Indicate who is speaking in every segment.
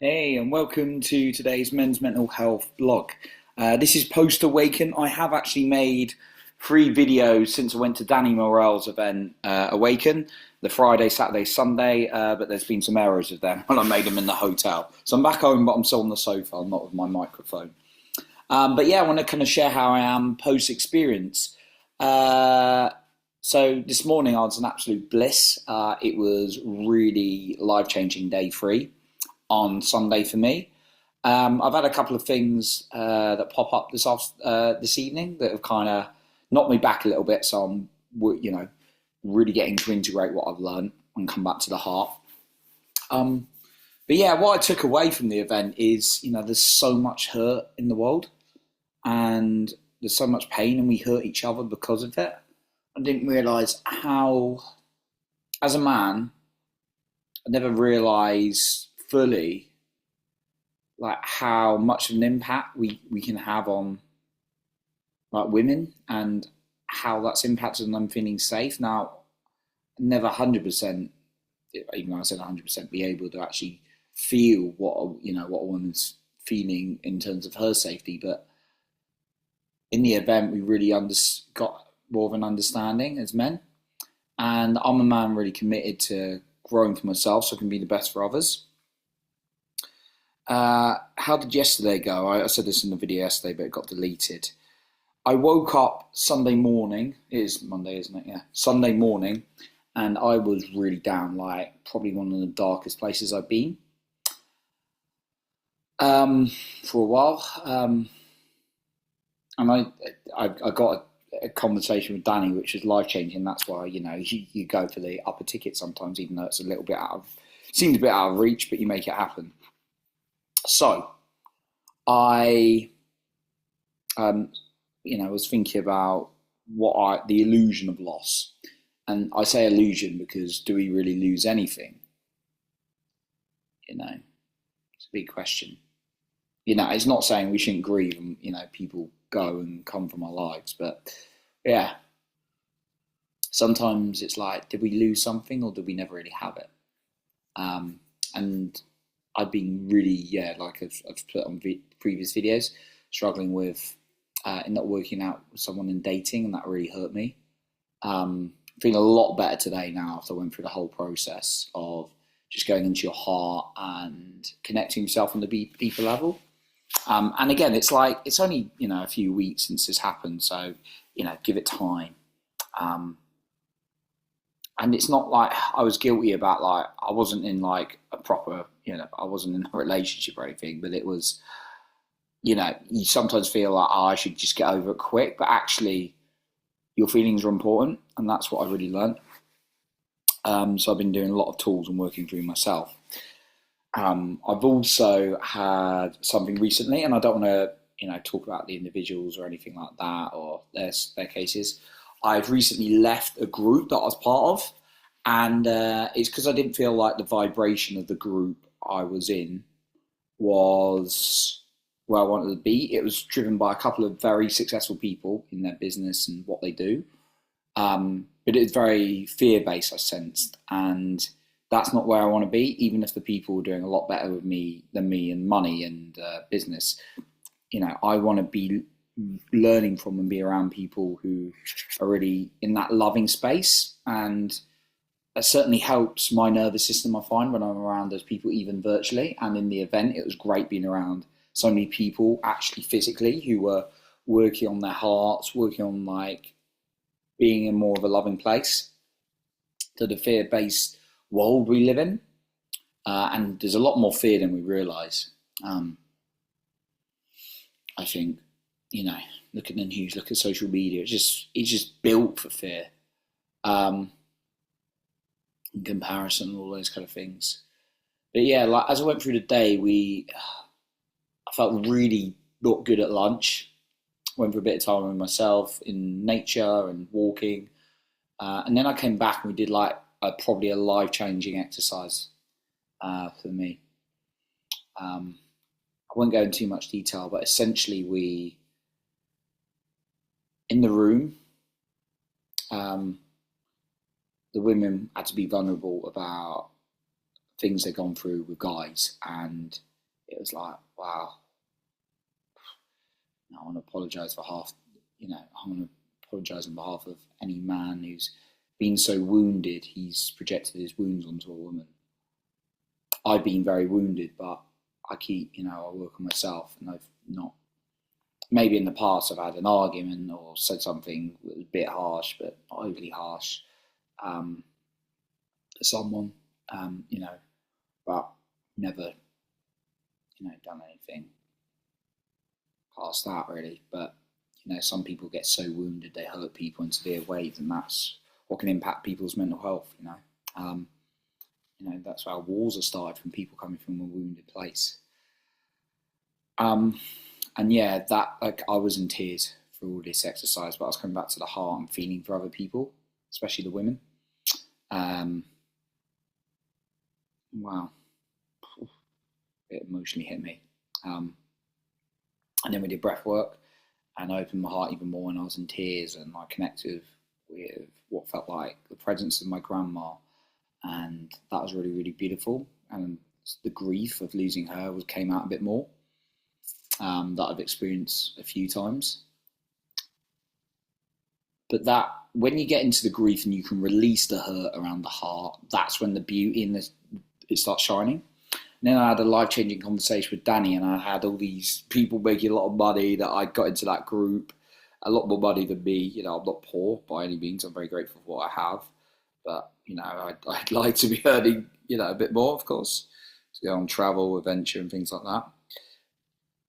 Speaker 1: Hey, and welcome to today's Men's Mental Health blog. This is post Awaken. I have actually made 3 videos since I went to Danny Morrell's event, Awaken, the Friday, Saturday, Sunday, but there's been some errors with them when I made them in the hotel. So I'm back home, but I'm still on the sofa, I'm not with my microphone. But yeah, I want to kind of share how I am post experience. So this morning I was in absolute bliss. It was really life-changing day 3 on Sunday for me. I've had a couple of things that pop up this evening that have kind of knocked me back a little bit. So I'm, really getting to integrate what I've learned and come back to the heart. But yeah, what I took away from the event is, there's so much hurt in the world, and there's so much pain, and we hurt each other because of it. I didn't realise how, as a man, I never realised fully like how much of an impact we can have on like women, and how that's impacted on them feeling safe. Now, never 100%, even though I said 100%, be able to actually feel what a woman's feeling in terms of her safety, but in the event we really got more of an understanding as men, and I'm a man really committed to growing for myself so I can be the best for others. How did yesterday go? I said this in the video yesterday, but it got deleted. I woke up Sunday morning. It is Monday, isn't it? Yeah, Sunday morning, and I was really down, like probably one of the darkest places I've been for a while. And I got a conversation with Danny, which was life changing. That's why you go for the upper ticket sometimes, even though it's a little bit seems a bit out of reach, but you make it happen. So I, was thinking about the illusion of loss, and I say illusion because do we really lose anything? It's a big question. It's not saying we shouldn't grieve and people go and come from our lives, but yeah, sometimes it's like, did we lose something or did we never really have it? And I've been really, like I've put on previous videos, struggling with not working out with someone in dating, and that really hurt me. Feeling a lot better today now after I went through the whole process of just going into your heart and connecting yourself on the deeper level. And again, it's like, it's only, a few weeks since this happened, so, give it time. And it's not like I was guilty about, like, I wasn't in like a proper, I wasn't in a relationship or anything, but it was, you sometimes feel like, oh, I should just get over it quick, but actually your feelings are important, and that's what I really learned. So I've been doing a lot of tools and working through myself. I've also had something recently, and I don't want to, talk about the individuals or anything like that or their cases. I've recently left a group that I was part of, and it's because I didn't feel like the vibration of the group I was in was where I wanted to be. It was driven by a couple of very successful people in their business and what they do, but it's very fear-based, I sensed, and that's not where I want to be, even if the people are doing a lot better with me than me in money and business. I want to be learning from and be around people who are really in that loving space, and that certainly helps my nervous system, I find, when I'm around those people, even virtually. And in the event, it was great being around so many people actually physically who were working on their hearts, working on like being in more of a loving place to the fear-based world we live in, and there's a lot more fear than we realise. I think, look at the news, look at social media. It's just built for fear, in comparison, and all those kind of things. But yeah, like as I went through the day, I felt really not good at lunch. Went for a bit of time with myself in nature and walking, and then I came back and we did like probably a life-changing exercise for me. I won't go into too much detail, but essentially in the room, the women had to be vulnerable about things they've gone through with guys, and it was like, wow, I want to apologise for half, I want to apologise on behalf of any man who's been so wounded, he's projected his wounds onto a woman. I've been very wounded, but I keep, I work on myself, and I've not, maybe in the past I've had an argument or said something that was a bit harsh, but not overly harsh, to someone, but never, done anything past that really. But, some people get so wounded they hurt people in severe ways, and that's what can impact people's mental health, that's how wars are started, from people coming from a wounded place. And yeah, that, like, I was in tears for all this exercise, but I was coming back to the heart and feeling for other people, especially the women. Wow, it emotionally hit me. And then we did breath work, and I opened my heart even more, and I was in tears, and I connected with what felt like the presence of my grandma, and that was really, really beautiful. And the grief of losing her came out a bit more, that I've experienced a few times. But that, when you get into the grief and you can release the hurt around the heart, that's when the beauty in it starts shining. And then I had a life-changing conversation with Danny, and I had all these people making a lot of money that I got into that group, a lot more money than me. I'm not poor by any means. I'm very grateful for what I have. But, I'd like to be earning, a bit more, of course, to go on travel, adventure and things like that.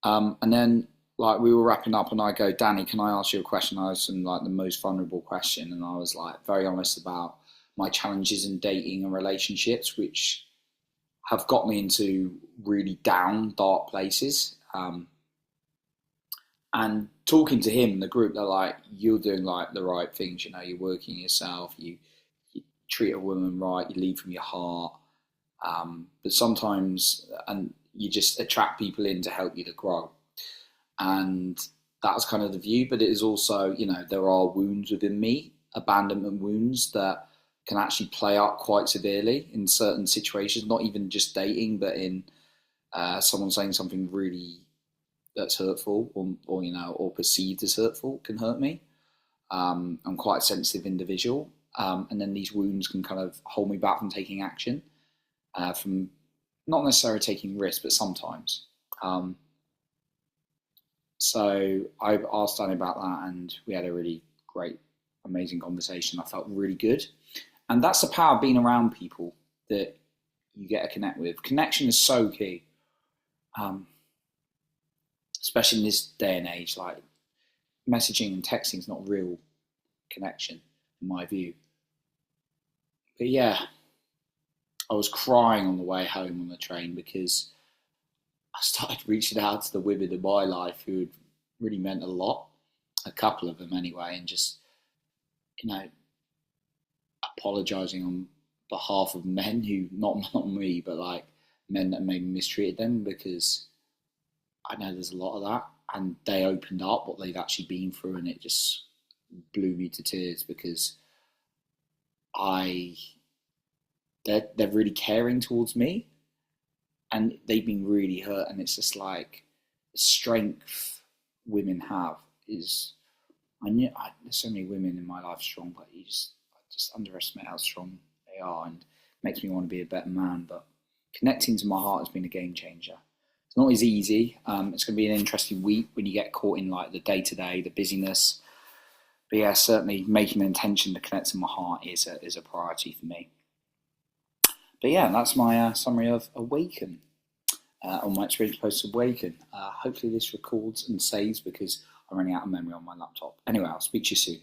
Speaker 1: And then, like, we were wrapping up, and I go, Danny, can I ask you a question? I was like the most vulnerable question, and I was like very honest about my challenges in dating and relationships, which have got me into really down, dark places. And talking to him, the group, they're like, you're doing like the right things, you're working yourself, you treat a woman right, you lead from your heart. But sometimes, and you just attract people in to help you to grow. And that's kind of the view, but it is also, there are wounds within me, abandonment wounds that can actually play out quite severely in certain situations, not even just dating, but in someone saying something really that's hurtful, or perceived as hurtful, can hurt me. I'm quite a sensitive individual, and then these wounds can kind of hold me back from taking action, from not necessarily taking risks, but sometimes. So I asked Danny about that, and we had a really great, amazing conversation. I felt really good. And that's the power of being around people that you get to connect with. Connection is so key, especially in this day and age. Like, messaging and texting is not real connection, in my view. But yeah, I was crying on the way home on the train, because I started reaching out to the women in my life who had really meant a lot, a couple of them anyway, and just, apologising on behalf of men who, not me, but like men that maybe mistreated them, because I know there's a lot of that, and they opened up what they've actually been through, and it just blew me to tears, because they're really caring towards me, and they've been really hurt, and it's just like the strength women have is, there's so many women in my life strong, but I just underestimate how strong they are, and it makes me want to be a better man. But connecting to my heart has been a game changer. It's not as easy. It's going to be an interesting week when you get caught in like the day-to-day, the busyness. But yeah, certainly making an intention to connect to my heart is a priority for me. But yeah, that's my summary of Awaken, on my experience post Awaken. Hopefully this records and saves, because I'm running out of memory on my laptop. Anyway, I'll speak to you soon.